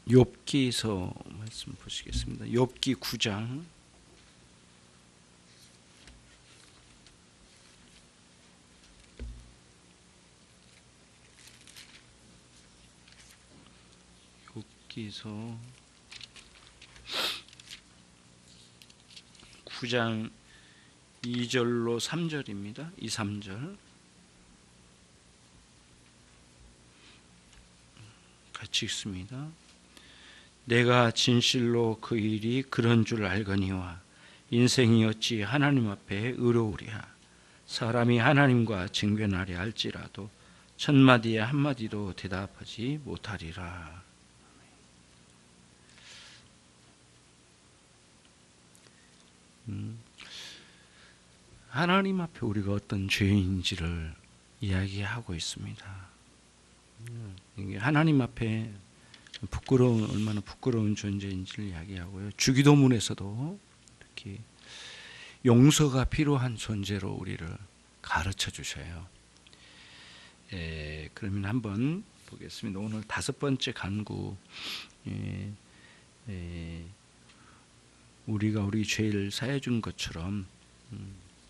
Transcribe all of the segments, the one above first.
욥기서 말씀 보시겠습니다. 욥기 9장 욥기서 9장 2절로 3절입니다. 2, 3절 같이 읽습니다. 내가 진실로 그 일이 그런 줄 알거니와 인생이 어찌 하나님 앞에 의로우랴. 사람이 하나님과 쟁변하려 할지라도 천마디에 한마디도 대답하지 못하리라. 하나님 앞에 우리가 어떤 죄인인지를 이야기하고 있습니다. 하나님 앞에 얼마나 부끄러운 존재인지를 이야기하고요. 주기도문에서도 특히 용서가 필요한 존재로 우리를 가르쳐 주셔요. 그러면 한번 보겠습니다. 오늘 5번째 간구, 우리가 우리 죄를 사해 준 것처럼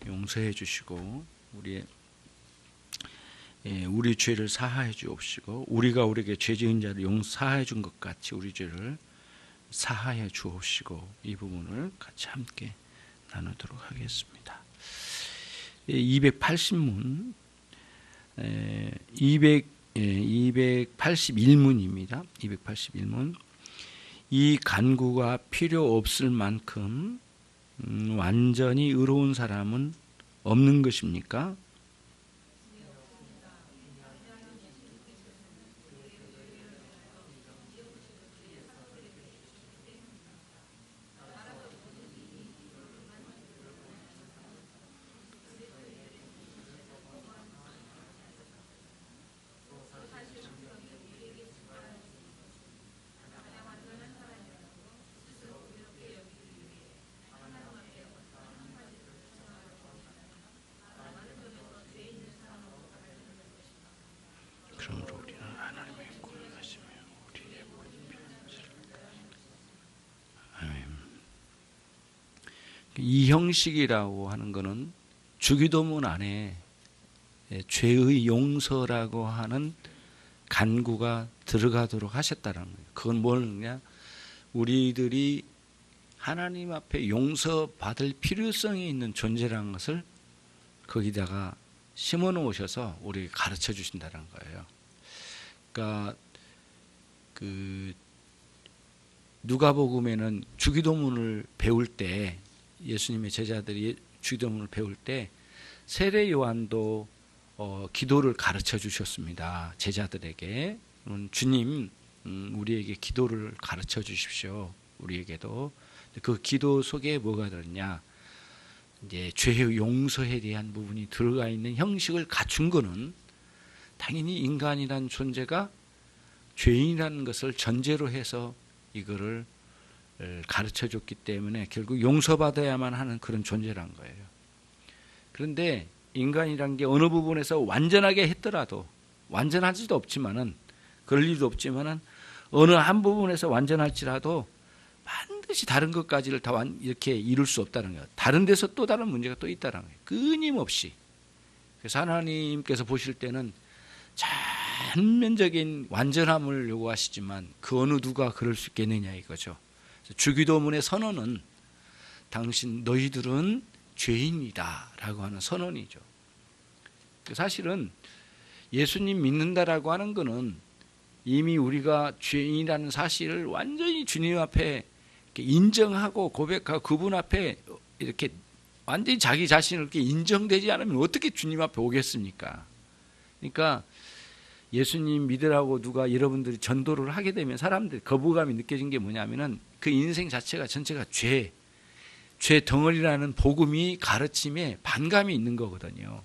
용서해 주시고 우리 죄를 사하여 주옵시고 우리가 우리에게 죄 지은 자를 사하여 준 것 같이 우리 죄를 사하여 주옵시고 이 부분을 같이 함께 나누도록 하겠습니다. 280문 281문입니다. 281문. 이 간구가 필요 없을 만큼 완전히 의로운 사람은 없는 것입니까? 그러므로 우리는 하나님의 꿈을 가지며 우리의 모든 필요를 아멘. 이 형식이라고 하는 것은 주기도문 안에 죄의 용서라고 하는 간구가 들어가도록 하셨다는 거예요. 그건 뭐냐? 우리들이 하나님 앞에 용서받을 필요성이 있는 존재라는 것을 거기다가 심어 놓으셔서 우리에게 가르쳐 주신다는 거예요. 그러니까 누가복음에는 주기도문을 배울 때 예수님의 제자들이 주기도문을 배울 때 세례 요한도 기도를 가르쳐 주셨습니다. 제자들에게 주님 우리에게 기도를 가르쳐 주십시오. 우리에게도 그 기도 속에 뭐가 들었냐? 이제 죄의 용서에 대한 부분이 들어가 있는 형식을 갖춘 거는 당연히 인간이란 존재가 죄인이라는 것을 전제로 해서 이거를 가르쳐 줬기 때문에 결국 용서받아야만 하는 그런 존재란 거예요. 그런데 인간이란 게 어느 부분에서 완전하게 했더라도 완전할 수도 없지만은 그럴 일도 없지만은 어느 한 부분에서 완전할지라도 반드시 다른 것까지를 다 이렇게 이룰 수 없다는 거예요. 다른 데서 또 다른 문제가 또 있다는 거예요. 끊임없이. 그래서 하나님께서 보실 때는 전면적인 완전함을 요구하시지만 그 어느 누가 그럴 수 있겠느냐 이거죠. 주기도문의 선언은 너희들은 죄인이다 라고 하는 선언이죠. 사실은 예수님 믿는다라고 하는 것은 이미 우리가 죄인이라는 사실을 완전히 주님 앞에 인정하고 고백하고 그분 앞에 이렇게 완전히 자기 자신을 이렇게 인정되지 않으면 어떻게 주님 앞에 오겠습니까? 그러니까 예수님 믿으라고 누가 여러분들이 전도를 하게 되면 사람들이 거부감이 느껴진 게 뭐냐면은 그 인생 자체가 전체가 죄 덩어리라는 복음이 가르침에 반감이 있는 거거든요.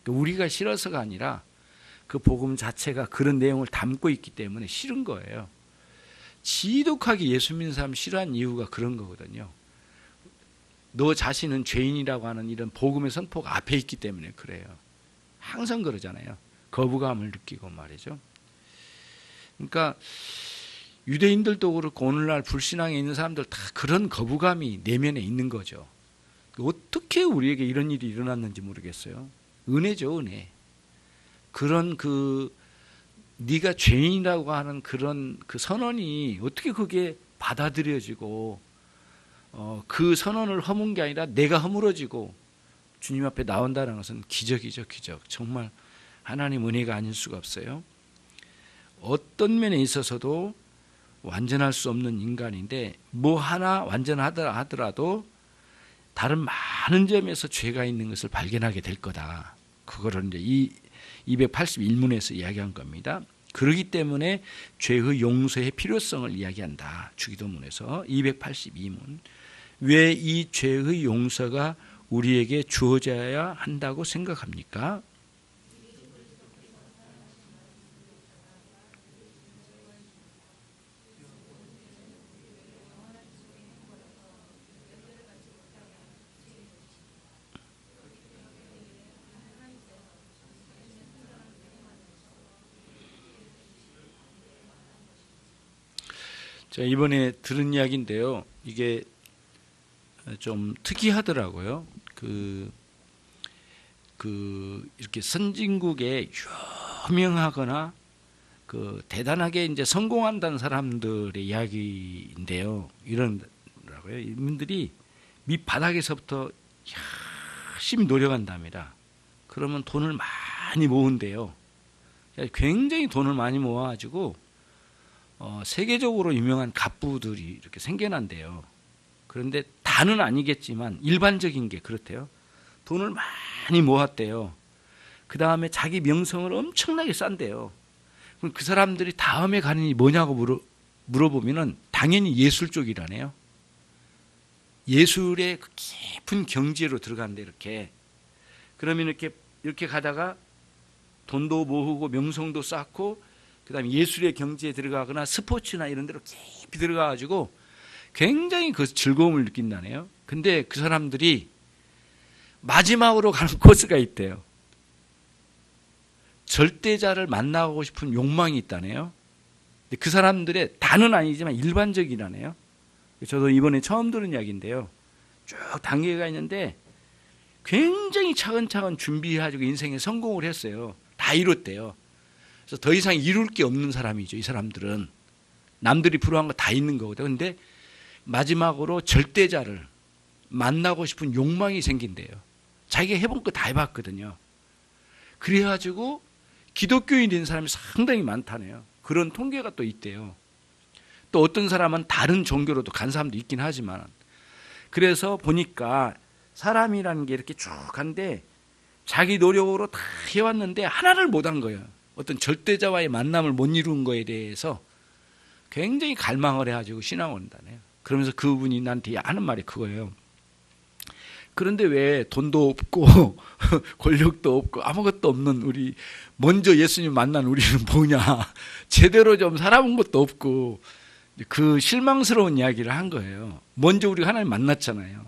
그러니까 우리가 싫어서가 아니라 그 복음 자체가 그런 내용을 담고 있기 때문에 싫은 거예요. 지독하게 예수 믿는 사람 싫어하는 이유가 그런 거거든요. 너 자신은 죄인이라고 하는 이런 복음의 선포가 앞에 있기 때문에 그래요. 항상 그러잖아요. 거부감을 느끼고 말이죠. 그러니까 유대인들도 그렇고 오늘날 불신앙에 있는 사람들 다 그런 거부감이 내면에 있는 거죠. 어떻게 우리에게 이런 일이 일어났는지 모르겠어요. 은혜죠, 은혜. 그런 네가 죄인이라고 하는 그런 그 선언이 어떻게 그게 받아들여지고 그 선언을 허문 게 아니라 내가 허물어지고 주님 앞에 나온다는 것은 기적이죠, 기적. 정말 하나님 은혜가 아닐 수가 없어요. 어떤 면에 있어서도 완전할 수 없는 인간인데 뭐 하나 완전하더라 하더라도 다른 많은 점에서 죄가 있는 것을 발견하게 될 거다. 그거를 이제 이 281문에서 이야기한 겁니다. 그렇기 때문에 죄의 용서의 필요성을 이야기한다. 주기도문에서 282문. 왜 이 죄의 용서가 우리에게 주어져야 한다고 생각합니까? 자, 이번에 들은 이야기인데요. 이게 좀 특이하더라고요. 이렇게 선진국에 유명하거나 대단하게 이제 성공한다는 사람들의 이야기인데요. 이런더라고요. 이분들이 밑바닥에서부터 열심히 노력한답니다. 그러면 돈을 많이 모은대요. 굉장히 돈을 많이 모아가지고 세계적으로 유명한 갑부들이 이렇게 생겨난대요. 그런데 다는 아니겠지만 일반적인 게 그렇대요. 돈을 많이 모았대요. 그 다음에 자기 명성을 엄청나게 쌓는대요. 그럼 그 사람들이 다음에 가는 일이 뭐냐고 물어보면은 당연히 예술 쪽이라네요. 예술의 그 깊은 경지로 들어간대 이렇게. 그러면 이렇게 가다가 돈도 모으고 명성도 쌓고 그다음에 예술의 경지에 들어가거나 스포츠나 이런 데로 깊이 들어가가지고 굉장히 그 즐거움을 느낀다네요. 근데 그 사람들이 마지막으로 가는 코스가 있대요. 절대자를 만나고 싶은 욕망이 있다네요. 근데 그 사람들의 다는 아니지만 일반적이라네요. 저도 이번에 처음 들은 이야기인데요. 쭉 단계가 있는데 굉장히 차근차근 준비해가지고 인생에 성공을 했어요. 다 이뤘대요. 그래서 더 이상 이룰 게 없는 사람이죠. 이 사람들은 남들이 부러워한 거 다 있는 거거든요. 그런데 마지막으로 절대자를 만나고 싶은 욕망이 생긴대요. 자기가 해본 거 다 해봤거든요. 그래가지고 기독교인이 된 사람이 상당히 많다네요. 그런 통계가 또 있대요. 또 어떤 사람은 다른 종교로도 간 사람도 있긴 하지만, 그래서 보니까 사람이라는 게 이렇게 쭉 간데 자기 노력으로 다 해왔는데 하나를 못한 거예요. 어떤 절대자와의 만남을 못 이룬 거에 대해서 굉장히 갈망을 해가지고 신앙을 한다네요. 그러면서 그분이 나한테 하는 말이 그거예요. 그런데 왜 돈도 없고 권력도 없고 아무것도 없는 우리, 먼저 예수님 만난 우리는 뭐냐, 제대로 좀 살아본 것도 없고, 그 실망스러운 이야기를 한 거예요. 먼저 우리가 하나님 만났잖아요.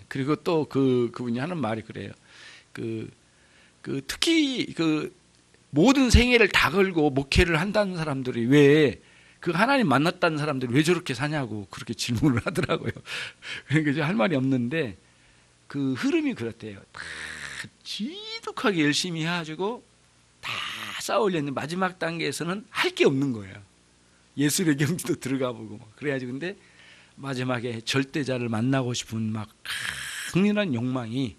그리고 또 그분이 하는 말이 그래요. 특히 모든 생애를 다 걸고 목회를 한다는 사람들이 왜 그 하나님 만났다는 사람들이 왜 저렇게 사냐고 그렇게 질문을 하더라고요. 그러니까 할 말이 없는데 그 흐름이 그렇대요. 다 지독하게 열심히 해가지고 다 쌓아올렸는데 마지막 단계에서는 할 게 없는 거예요. 예술의 경지도 들어가 보고 그래가지고, 근데 마지막에 절대자를 만나고 싶은 막 강렬한 욕망이,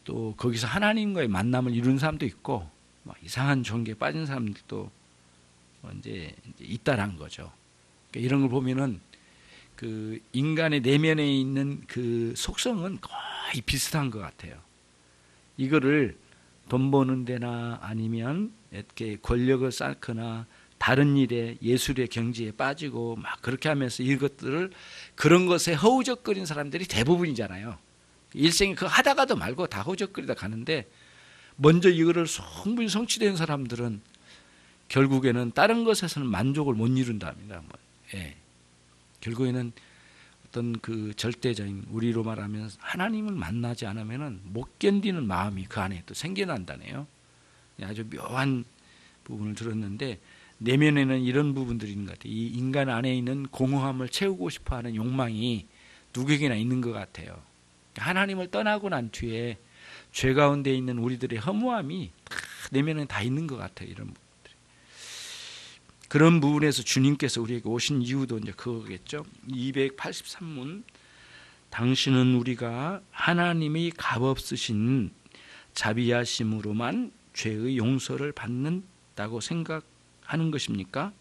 또 거기서 하나님과의 만남을 이룬 사람도 있고 막 이상한 종교에 빠진 사람들도 이제 있다란 거죠. 그러니까 이런 걸 보면은 그 인간의 내면에 있는 그 속성은 거의 비슷한 것 같아요. 이거를 돈 버는 데나 아니면 이렇게 권력을 쌓거나 다른 일에 예술의 경지에 빠지고 막 그렇게 하면서 이것들을, 그런 것에 허우적거린 사람들이 대부분이잖아요. 일생에 그거 하다가도 말고 다 허우적거리다 가는데, 먼저 이거를 충분히 성취된 사람들은 결국에는 다른 것에서는 만족을 못 이룬답니다. 결국에는 어떤 그 절대적인, 우리로 말하면 하나님을 만나지 않으면은 못 견디는 마음이 그 안에 또 생겨난다네요. 아주 묘한 부분을 들었는데, 내면에는 이런 부분들이 있는 것 같아요. 이 인간 안에 있는 공허함을 채우고 싶어하는 욕망이 누구에게나 있는 것 같아요. 하나님을 떠나고 난 뒤에 죄 가운데 있는 우리들의 허무함이 다 내면에 다 있는 것 같아요. 이런 부분들이. 그런 부분에서 주님께서 우리에게 오신 이유도 이제 그거겠죠. 283문, 당신은 우리가 하나님의 값없으신 자비하심으로만 죄의 용서를 받는다고 생각하는 것입니까?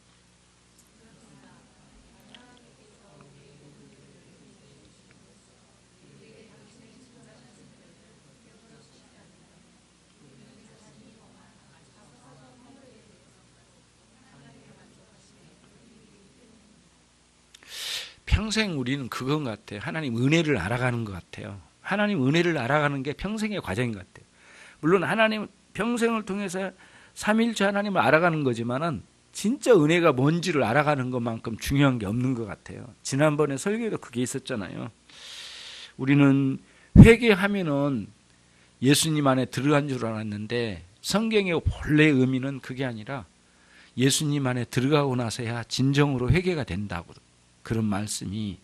평생 우리는 그건 같아요. 하나님 은혜를 알아가는 것 같아요. 하나님 은혜를 알아가는 게 평생의 과정인 것 같아요. 물론 하나님 평생을 통해서 삼위일체 하나님을 알아가는 거지만은 진짜 은혜가 뭔지를 알아가는 것만큼 중요한 게 없는 것 같아요. 지난번에 설교에도 그게 있었잖아요. 우리는 회개하면은 예수님 안에 들어간 줄 알았는데 성경의 본래의 의미는 그게 아니라 예수님 안에 들어가고 나서야 진정으로 회개가 된다고, 그런 말씀이,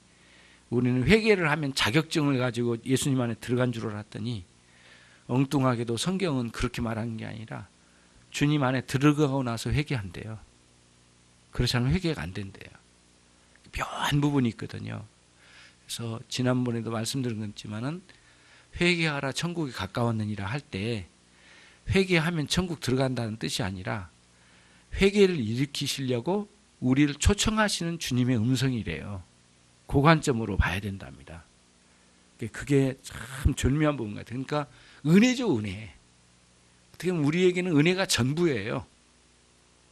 우리는 회개를 하면 자격증을 가지고 예수님 안에 들어간 줄 알았더니 엉뚱하게도 성경은 그렇게 말하는 게 아니라 주님 안에 들어가고 나서 회개한대요. 그렇지 않으면 회개가 안 된대요. 묘한 부분이 있거든요. 그래서 지난번에도 말씀드린 거지만은 회개하라 천국이 가까웠느니라 할 때 회개하면 천국 들어간다는 뜻이 아니라 회개를 일으키시려고 우리를 초청하시는 주님의 음성이래요. 그 관점으로 봐야 된답니다. 그게 참 절묘한 부분 같아요. 그러니까 은혜죠, 은혜. 어떻게 보면 우리에게는 은혜가 전부예요.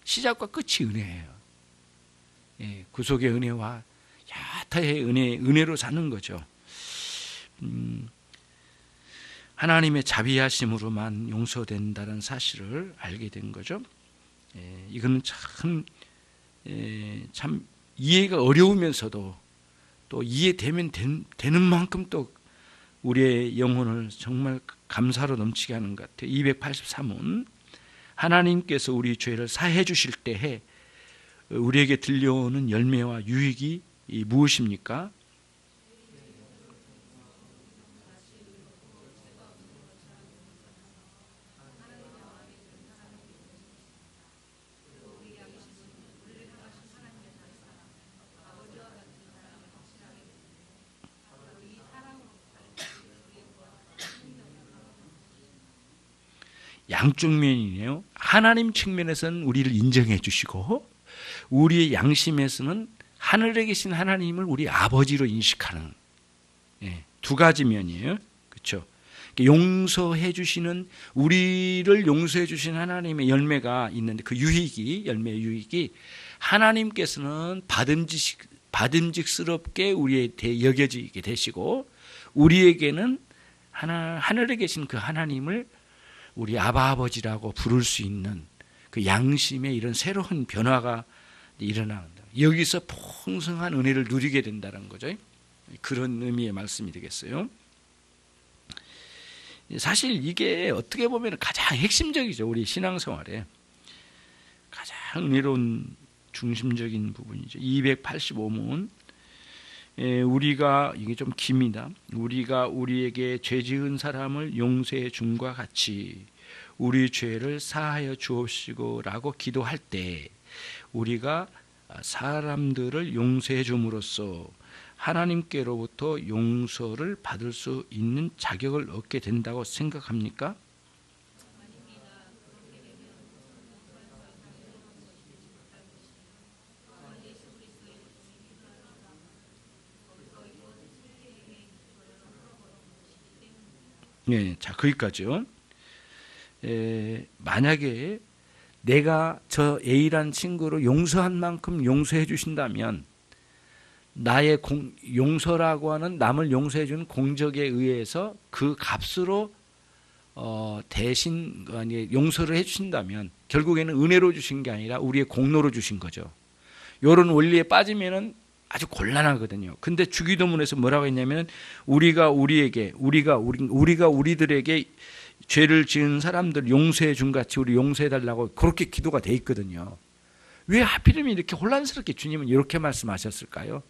시작과 끝이 은혜예요. 예, 구속의 은혜와 야타의 은혜로 사는 거죠. 하나님의 자비하심으로만 용서된다는 사실을 알게 된 거죠. 예, 이거는 참 이해가 어려우면서도 또 이해되면 되는 만큼 또 우리의 영혼을 정말 감사로 넘치게 하는 것 같아요. 283은 하나님께서 우리 죄를 사해 주실 때에 우리에게 들려오는 열매와 유익이 무엇입니까? 양쪽 면이네요. 하나님 측면에서는 우리를 인정해 주시고 우리의 양심에서는 하늘에 계신 하나님을 우리 아버지로 인식하는, 두 가지 면이에요. 그렇죠? 용서해 주시는, 우리를 용서해 주신 하나님의 열매가 있는데 그 유익이, 열매의 유익이 하나님께서는 받음직스럽게 우리에 여겨지게 되시고 우리에게는 하늘에 계신 그 하나님을 우리 아버지라고 부를 수 있는 그 양심의 이런 새로운 변화가 일어난다. 여기서 풍성한 은혜를 누리게 된다는 거죠. 그런 의미의 말씀이 되겠어요. 사실 이게 어떻게 보면 가장 핵심적이죠. 우리 신앙생활에 가장 은혜로운 중심적인 부분이죠. 285문, 우리가, 이게 좀 깁니다. 우리가 우리에게 죄 지은 사람을 용서해 줌과 같이 우리 죄를 사하여 주옵시고 라고 기도할 때 우리가 사람들을 용서해 줌으로써 하나님께로부터 용서를 받을 수 있는 자격을 얻게 된다고 생각합니까? 네, 자, 거기까지요. 만약에 내가 저 A란 친구를 용서한 만큼 용서해 주신다면 나의 용서라고 하는 남을 용서해 주는 공적에 의해서 그 값으로 대신 용서를 해 주신다면 결국에는 은혜로 주신 게 아니라 우리의 공로로 주신 거죠. 이런 원리에 빠지면은 아주 곤란하거든요. 근데 주기도문에서 뭐라고 했냐면 우리가 우리들에게 죄를 지은 사람들 용서해 준 같이 우리 용서해 달라고 그렇게 기도가 돼 있거든요. 왜 하필이면 이렇게 혼란스럽게 주님은 이렇게 말씀하셨을까요?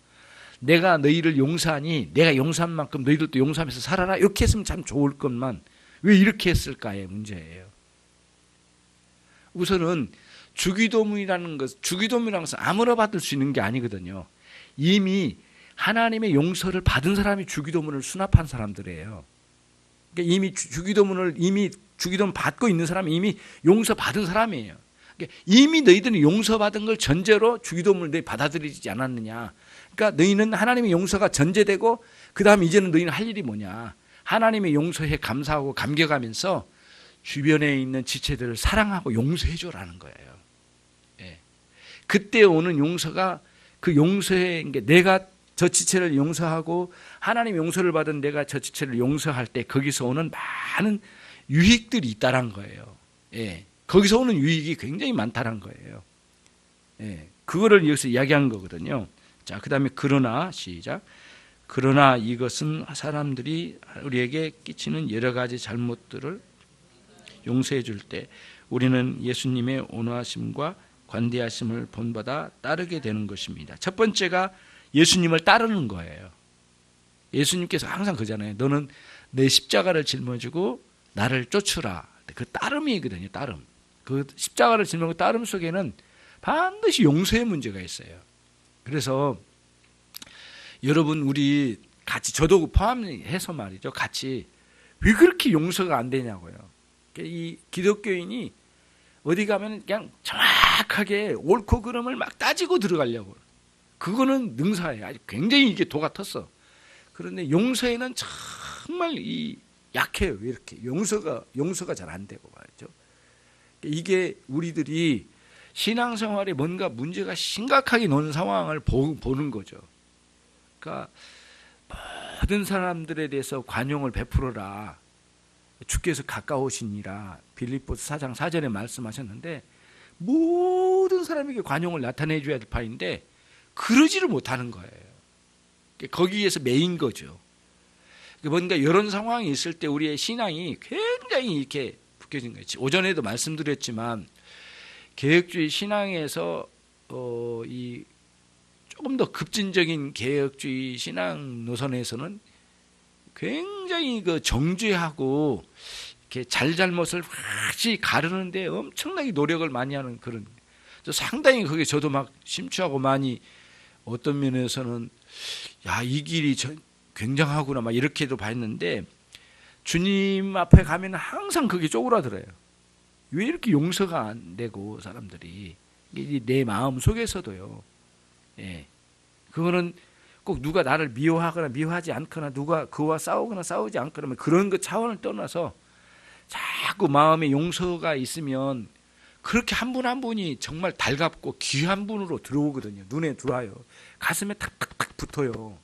내가 너희를 용서하니 내가 용서한 만큼 너희들도 용서하면서 살아라. 이렇게 했으면 참 좋을 것만 왜 이렇게 했을까의 문제예요. 우선은 주기도문이라는 것은 아무나 받을 수 있는 게 아니거든요. 이미 하나님의 용서를 받은 사람이 주기도문을 수납한 사람들이에요. 그러니까 이미 주기도문 받고 있는 사람이 이미 용서받은 사람이에요. 그러니까 이미 너희들은 용서받은 걸 전제로 주기도문을 너희 받아들이지 않았느냐. 그러니까 너희는 하나님의 용서가 전제되고 그 다음 이제는 너희는 할 일이 뭐냐. 하나님의 용서에 감사하고 감격하면서 주변에 있는 지체들을 사랑하고 용서해줘라는 거예요. 예. 그때 오는 용서가 그 용서에 내가 저 지체를 용서하고 하나님 용서를 받은 내가 저 지체를 용서할 때 거기서 오는 많은 유익들이 있다는 거예요. 예. 거기서 오는 유익이 굉장히 많다는 거예요. 예. 그거를 여기서 이야기한 거거든요. 자, 그 다음에 그러나 시작. 그러나 이것은 사람들이 우리에게 끼치는 여러 가지 잘못들을 용서해 줄 때 우리는 예수님의 온화하심과 관대하심을 본받아 따르게 되는 것입니다. 첫 번째가 예수님을 따르는 거예요. 예수님께서 항상 그러잖아요. 너는 내 십자가를 짊어지고 나를 쫓으라. 그 따름이거든요. 따름. 그 십자가를 짊어지고 따름 속에는 반드시 용서의 문제가 있어요. 그래서 여러분 우리 같이 저도 포함해서 말이죠. 같이 왜 그렇게 용서가 안 되냐고요. 이 기독교인이 어디 가면 그냥 정확하게 옳고 그름을 막 따지고 들어가려고. 그거는 능사예요. 아주 굉장히 이게 도가 텄어. 그런데 용서에는 정말 약해요. 왜 이렇게 용서가 잘 안 되고 말이죠. 이게 우리들이 신앙생활에 뭔가 문제가 심각하게 놓는 상황을 보는 거죠. 그러니까 모든 사람들에 대해서 관용을 베풀어라. 주께서 가까우시니라. 빌립보서 4장 4절에 말씀하셨는데 모든 사람에게 관용을 나타내 줘야 될 바인데 그러지를 못하는 거예요. 거기에서 매인 거죠. 뭔가 이런 상황이 있을 때 우리의 신앙이 굉장히 이렇게 묶여진 거예요. 오전에도 말씀드렸지만 개혁주의 신앙에서 이 조금 더 급진적인 개혁주의 신앙 노선에서는 굉장히 그 정죄하고 이렇게 잘잘못을 확실히 가르는데 엄청나게 노력을 많이 하는 그런 상당히 그게 저도 막 심취하고 많이 어떤 면에서는 야, 이 길이 굉장하구나 막 이렇게도 봤는데 주님 앞에 가면 항상 그게 쪼그라들어요. 왜 이렇게 용서가 안 되고 사람들이 내 마음 속에서도요. 예, 그거는 꼭 누가 나를 미워하거나 미워하지 않거나 누가 그와 싸우거나 싸우지 않거나 그런 그 차원을 떠나서 자꾸 마음에 용서가 있으면 그렇게 한 분 한 분이 정말 달갑고 귀한 분으로 들어오거든요. 눈에 들어와요. 가슴에 탁탁탁 붙어요.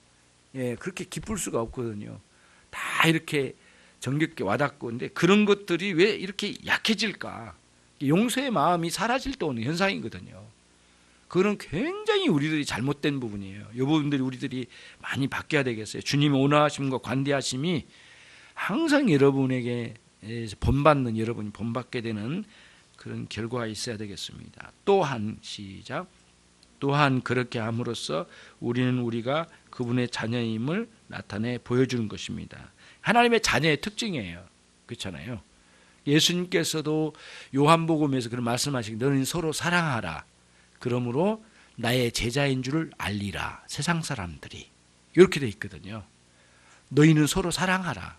예, 그렇게 기쁠 수가 없거든요. 다 이렇게 정겹게 와닿고. 근데 그런 것들이 왜 이렇게 약해질까? 용서의 마음이 사라질 때 오는 현상이거든요. 그건 굉장히 우리들이 잘못된 부분이에요. 이 부분들이 우리들이 많이 바뀌어야 되겠어요. 주님의 온화하심과 관대하심이 항상 여러분에게 본받는 여러분이 본받게 되는 그런 결과가 있어야 되겠습니다. 또한 시작. 또한 그렇게 함으로써 우리는 우리가 그분의 자녀임을 나타내 보여주는 것입니다. 하나님의 자녀의 특징이에요. 그렇잖아요. 예수님께서도 요한복음에서 그런 말씀하시기 너는 서로 사랑하라. 그러므로 나의 제자인 줄을 알리라. 세상 사람들이 이렇게 돼 있거든요. 너희는 서로 사랑하라.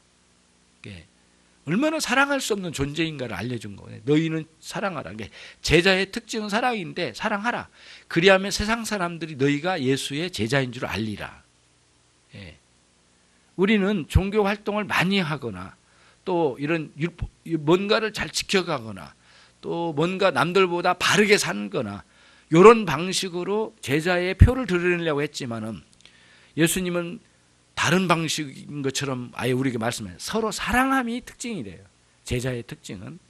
얼마나 사랑할 수 없는 존재인가를 알려준 거예요. 너희는 사랑하라. 제자의 특징은 사랑인데 사랑하라. 그리하면 세상 사람들이 너희가 예수의 제자인 줄 알리라. 우리는 종교 활동을 많이 하거나 또 이런 뭔가를 잘 지켜가거나 또 뭔가 남들보다 바르게 살거나 이런 방식으로 제자의 표를 드러내려고 했지만은 예수님은 다른 방식인 것처럼 아예 우리에게 말씀해요. 서로 사랑함이 특징이래요. 제자의 특징은.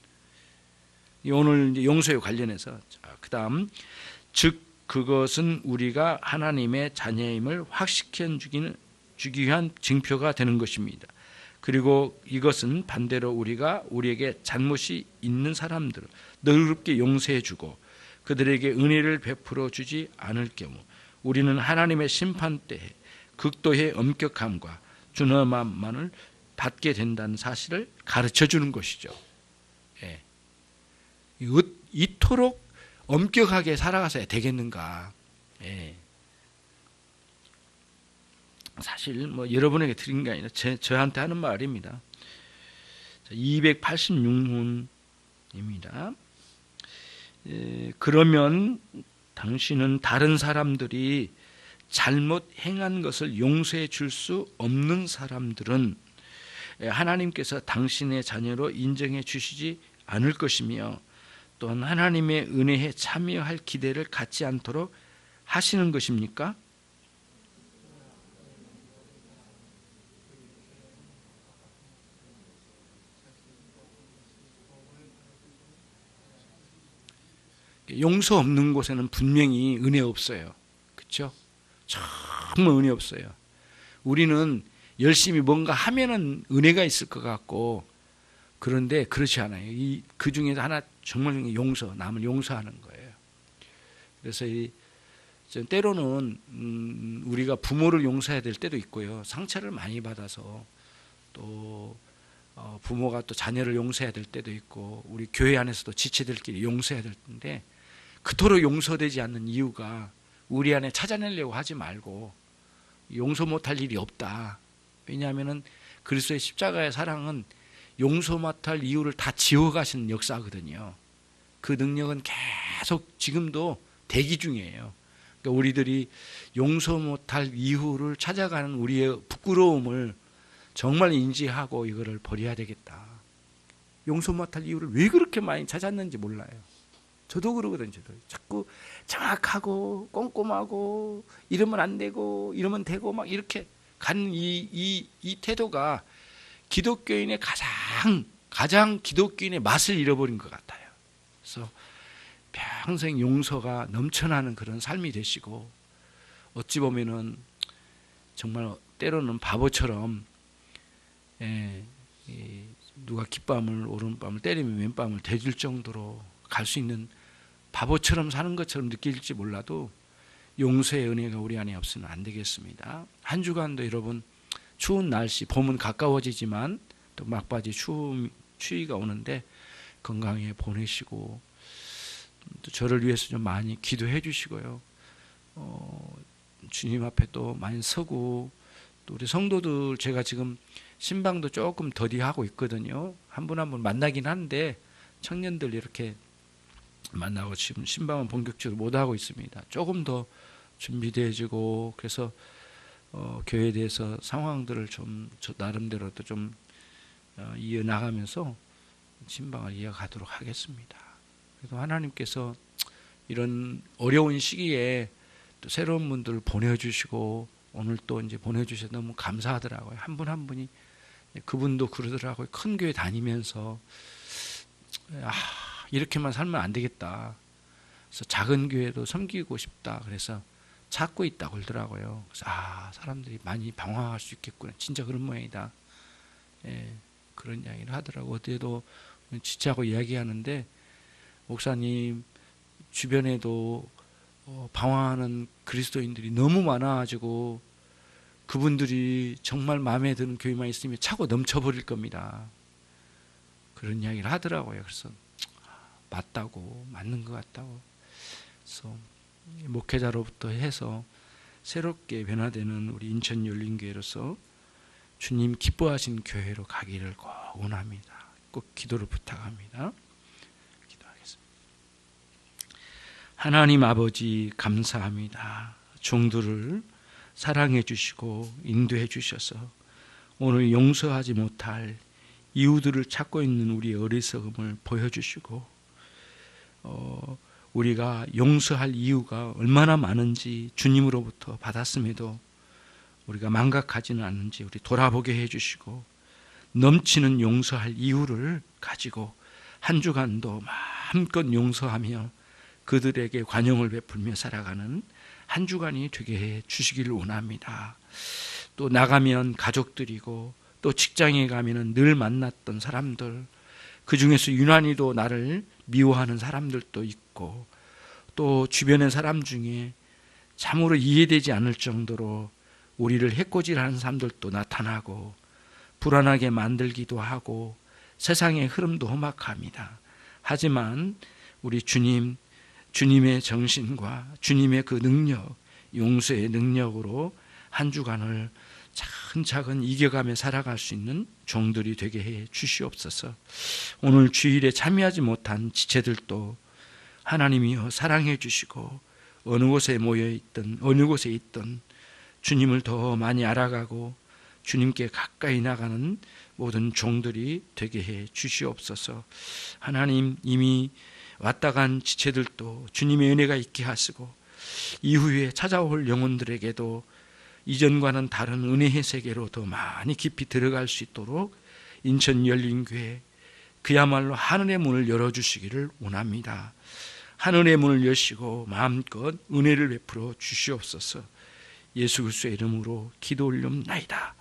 오늘 용서에 관련해서 그 다음 즉 그것은 우리가 하나님의 자녀임을 확신시켜 주기 위한 징표가 되는 것입니다. 그리고 이것은 반대로 우리가 우리에게 잘못이 있는 사람들을 너그럽게 용서해 주고 그들에게 은혜를 베풀어 주지 않을 경우 우리는 하나님의 심판 때에 극도의 엄격함과 준엄함만을 받게 된다는 사실을 가르쳐 주는 것이죠. 예. 이토록 엄격하게 살아가서야 되겠는가. 예. 사실 뭐 여러분에게 드린 게 아니라 저한테 하는 말입니다. 286문입니다. 그러면 당신은 다른 사람들이 잘못 행한 것을 용서해 줄 수 없는 사람들은 하나님께서 당신의 자녀로 인정해 주시지 않을 것이며 또한 하나님의 은혜에 참여할 기대를 갖지 않도록 하시는 것입니까? 용서 없는 곳에는 분명히 은혜 없어요. 그렇죠? 정말 은혜 없어요. 우리는 열심히 뭔가 하면은 은혜가 있을 것 같고, 그런데 그렇지 않아요. 그 중에서 하나 정말 용서, 남을 용서하는 거예요. 그래서 때로는 우리가 부모를 용서해야 될 때도 있고요. 상처를 많이 받아서 또 부모가 또 자녀를 용서해야 될 때도 있고, 우리 교회 안에서도 지체들끼리 용서해야 될 텐데, 그토록 용서되지 않는 이유가 우리 안에 찾아내려고 하지 말고 용서 못할 일이 없다. 왜냐하면 그리스도의 십자가의 사랑은 용서 못할 이유를 다 지워가시는 역사거든요. 그 능력은 계속 지금도 대기 중이에요. 그러니까 우리들이 용서 못할 이유를 찾아가는 우리의 부끄러움을 정말 인지하고 이거를 버려야 되겠다. 용서 못할 이유를 왜 그렇게 많이 찾았는지 몰라요. 저도 그러거든요. 저도 자꾸 정확하고 꼼꼼하고 이러면 안 되고 이러면 되고 막 이렇게 가는 이 태도가 기독교인의 가장 기독교인의 맛을 잃어버린 것 같아요. 그래서 평생 용서가 넘쳐나는 그런 삶이 되시고, 어찌 보면은 정말 때로는 바보처럼 누가 깃밤을 오른밤을 때리면 왼밤을 대줄 정도로 갈 수 있는 바보처럼 사는 것처럼 느낄지 몰라도 용서의 은혜가 우리 안에 없으면 안 되겠습니다. 한 주간도 여러분 추운 날씨, 봄은 가까워지지만 또 막바지 추위가 오는데 건강히 보내시고, 또 저를 위해서 좀 많이 기도해 주시고요. 주님 앞에 또 많이 서고, 또 우리 성도들 제가 지금 신방도 조금 더디하고 있거든요. 한 분 한 분 만나긴 하는데 청년들 이렇게 만나고 지금 신방은 본격적으로 못 하고 있습니다. 조금 더 준비되어지고, 그래서 교회에 대해서 상황들을 좀 저 나름대로도 좀 이어나가면서 신방을 이어가도록 하겠습니다. 그래서 하나님께서 이런 어려운 시기에 또 새로운 분들을 보내주시고, 오늘 또 이제 보내주셔서 너무 감사하더라고요. 한 분 한 분이. 그분도 그러더라고요. 큰 교회 다니면서 이렇게만 살면 안 되겠다. 그래서 작은 교회도 섬기고 싶다. 그래서 찾고 있다고 그러더라고요. 그래서 사람들이 많이 방황할 수 있겠구나. 진짜 그런 모양이다. 예, 그런 이야기를 하더라고요. 어디에도 지체하고 이야기하는데, 목사님 주변에도 방황하는 그리스도인들이 너무 많아가지고 그분들이 정말 마음에 드는 교회만 있으면 차고 넘쳐버릴 겁니다. 그런 이야기를 하더라고요. 그래서 맞다고, 맞는 것 같다고. 그래서 목회자로부터 해서 새롭게 변화되는 우리 인천 열린교회로서 주님 기뻐하신 교회로 가기를 꼭 원합니다. 꼭 기도를 부탁합니다. 기도하겠습니다. 하나님 아버지 감사합니다. 종들을 사랑해 주시고 인도해 주셔서 오늘 용서하지 못할 이유들을 찾고 있는 우리의 어리석음을 보여주시고, 우리가 용서할 이유가 얼마나 많은지 주님으로부터 받았음에도 우리가 망각하지는 않는지 우리 돌아보게 해주시고, 넘치는 용서할 이유를 가지고 한 주간도 마음껏 용서하며 그들에게 관용을 베풀며 살아가는 한 주간이 되게 해 주시기를 원합니다. 또 나가면 가족들이고, 또 직장에 가면 늘 만났던 사람들, 그 중에서 유난히도 나를 미워하는 사람들도 있고, 또 주변의 사람 중에 참으로 이해되지 않을 정도로 우리를 해코지하는 사람들도 나타나고 불안하게 만들기도 하고 세상의 흐름도 험악합니다. 하지만 우리 주님의 정신과 주님의 그 능력, 용서의 능력으로 한 주간을 차근차근 이겨가며 살아갈 수 있는 종들이 되게 해 주시옵소서. 오늘 주일에 참여하지 못한 지체들도 하나님이여 사랑해 주시고 어느 곳에 모여있든 어느 곳에 있든 주님을 더 많이 알아가고 주님께 가까이 나가는 모든 종들이 되게 해 주시옵소서. 하나님, 이미 왔다 간 지체들도 주님의 은혜가 있게 하시고 이후에 찾아올 영혼들에게도 이전과는 다른 은혜의 세계로 더 많이 깊이 들어갈 수 있도록 인천 열린교회 그야말로 하늘의 문을 열어주시기를 원합니다. 하늘의 문을 여시고 마음껏 은혜를 베풀어 주시옵소서. 예수 그리스도의 이름으로 기도 올리옵나이다.